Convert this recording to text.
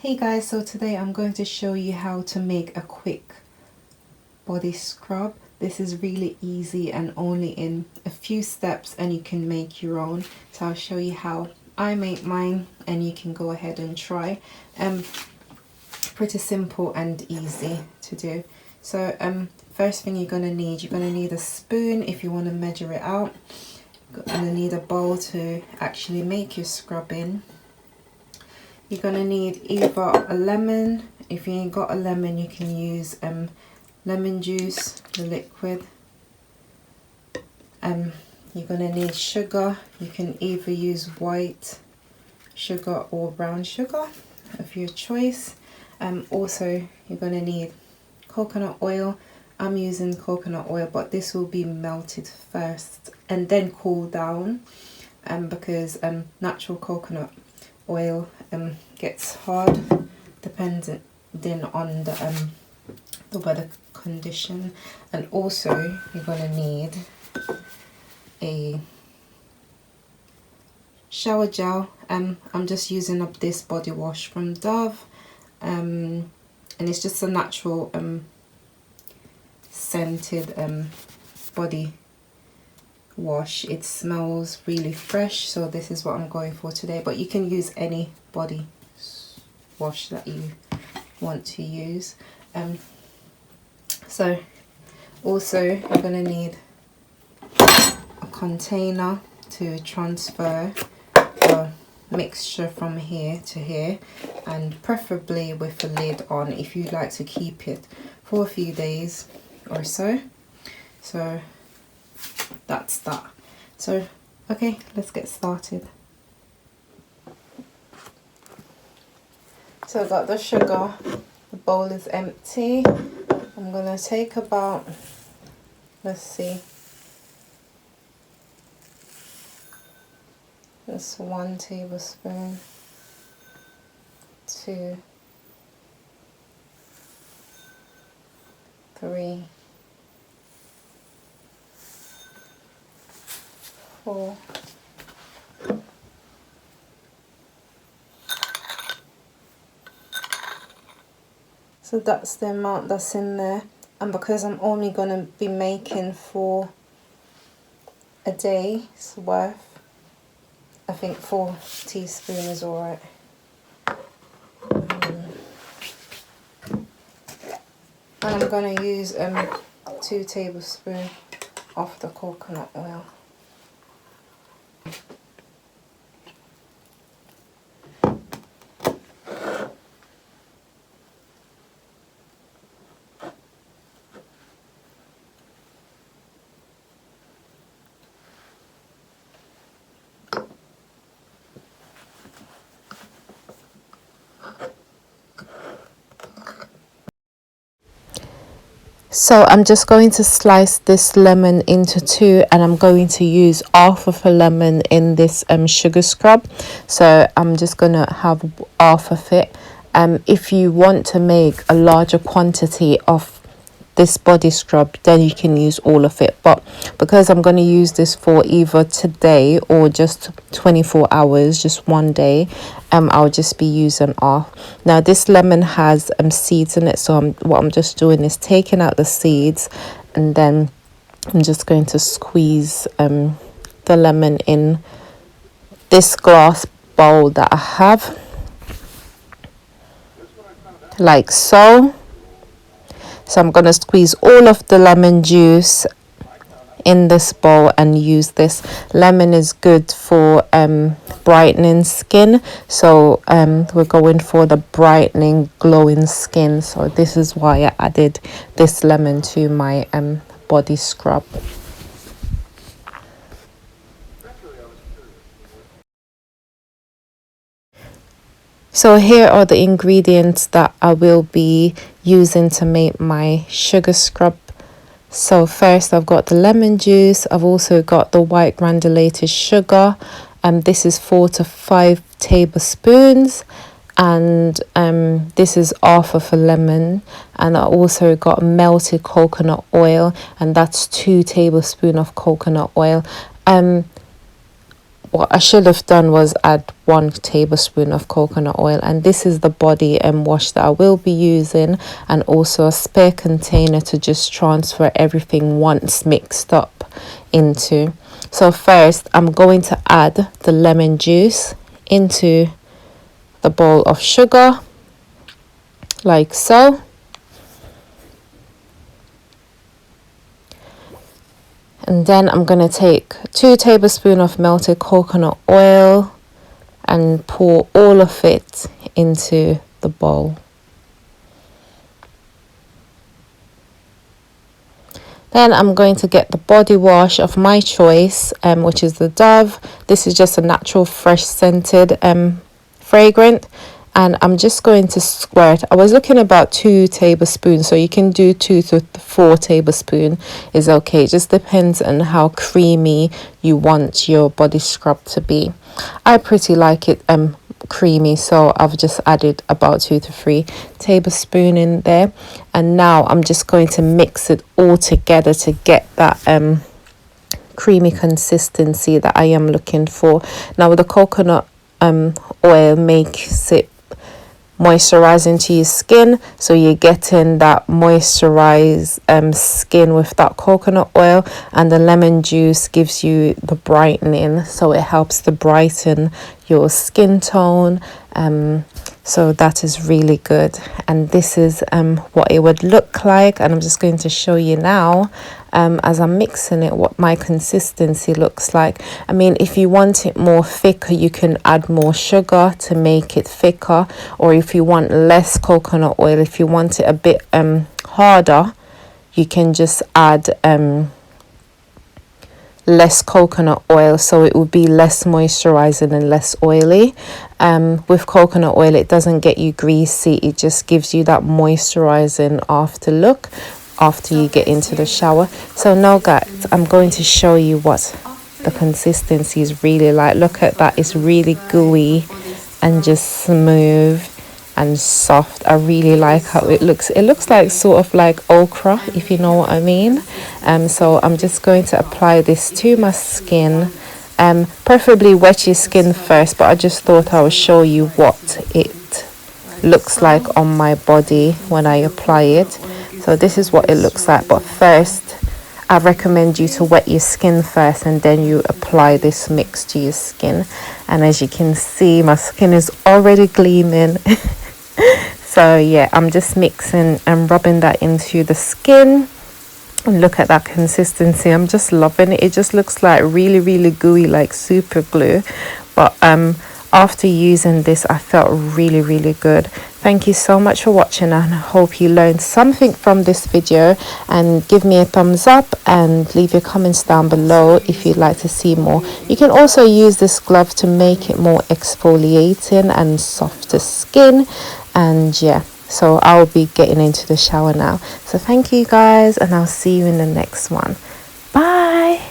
Hey guys, so today I'm going to show you how to make a quick body scrub. This is really easy and only in a few steps, and you can make your own. So I'll show you how I make mine and you can go ahead and try. Pretty simple and easy to do. So first thing you're going to need a spoon if you want to measure it out. You're going to need a bowl to actually make your scrub in. You're going to need either a lemon. If you ain't got a lemon, you can use lemon juice, the liquid. You're going to need sugar. You can either use white sugar or brown sugar of your choice. Also, you're going to need coconut oil. I'm using coconut oil, but this will be melted first and then cool down, because natural coconut oil gets hard depending on the weather condition. And also you're going to need a shower gel. I'm just using up this body wash from Dove, and it's just a natural scented body wash. It smells really fresh, so this is what I'm going for today, but you can use any body wash that you want to use. So also you're going to need a container to transfer the mixture from here to here, and preferably with a lid on if you'd like to keep it for a few days or so. So that's that. So okay, let's get started. So I've got the sugar, the bowl is empty. I'm gonna take about, let's see, just 1 tablespoon, 2, 3, 4, so that's the amount that's in there. And because I'm only going to be making for a day's worth, I think 4 teaspoons is alright. And I'm going to use 2 tablespoons of the coconut oil. So I'm just going to slice this lemon into 2, and I'm going to use half of a lemon in this sugar scrub. So I'm just going to have half of it. If you want to make a larger quantity of this body scrub, then you can use all of it, but because I'm going to use this for either today or just 24 hours, just one day, I'll just be using half. Now this lemon has seeds in it, so what I'm just doing is taking out the seeds, and then I'm just going to squeeze the lemon in this glass bowl that I have, like so. So I'm going to squeeze all of the lemon juice in this bowl and use this. Lemon is good for brightening skin, so we're going for the brightening, glowing skin. So this is why I added this lemon to my body scrub. So here are the ingredients that I will be using to make my sugar scrub. So first I've got the lemon juice. I've also got the white granulated sugar, and this is 4 to 5 tablespoons, and this is half of a lemon. And I also got melted coconut oil, and that's 2 tablespoons of coconut oil. what I should have done was add 1 tablespoon of coconut oil, and this is the body wash that I will be using, and also a spare container to just transfer everything once mixed up into. So first I'm going to add the lemon juice into the bowl of sugar, like so. And then I'm going to take 2 tablespoons of melted coconut oil and pour all of it into the bowl. Then I'm going to get the body wash of my choice, which is the Dove. This is just a natural fresh scented fragrant. And I'm just going to squirt. I was looking about 2 tablespoons, so you can do 2 to 4 tablespoons is okay. It just depends on how creamy you want your body scrub to be. I pretty like it creamy, so I've just added about 2 to 3 tablespoons in there. And now I'm just going to mix it all together to get that creamy consistency that I am looking for. Now with the coconut oil makes it moisturizing to your skin, so you're getting that moisturized skin with that coconut oil, and the lemon juice gives you the brightening, so it helps to brighten your skin tone. So that is really good, and this is what it would look like, and I'm just going to show you now as I'm mixing it what my consistency looks like. I mean, if you want it more thicker, you can add more sugar to make it thicker, or if you want less coconut oil, if you want it a bit harder, you can just add less coconut oil, so it will be less moisturizing and less oily. With coconut oil, it doesn't get you greasy, it just gives you that moisturizing after look after you get into the shower. So now guys, I'm going to show you what the consistency is really like. Look at that, it's really gooey and just smooth and soft. I really like how it looks. It looks like sort of like okra, if you know what I mean. So I'm just going to apply this to my skin. Preferably wet your skin first, but I just thought I would show you what it looks like on my body when I apply it. So this is what it looks like, but first I recommend you to wet your skin first, and then you apply this mix to your skin. And as you can see, my skin is already gleaming. So yeah, I'm just mixing and rubbing that into the skin, and look at that consistency. I'm just loving it. It just looks like really gooey, like super glue. But after using this, I felt really good. Thank you so much for watching, and I hope you learned something from this video, and give me a thumbs up and leave your comments down below if you'd like to see more. You can also use this glove to make it more exfoliating and softer skin. And yeah, so I'll be getting into the shower now. So thank you guys, and I'll see you in the next one. Bye.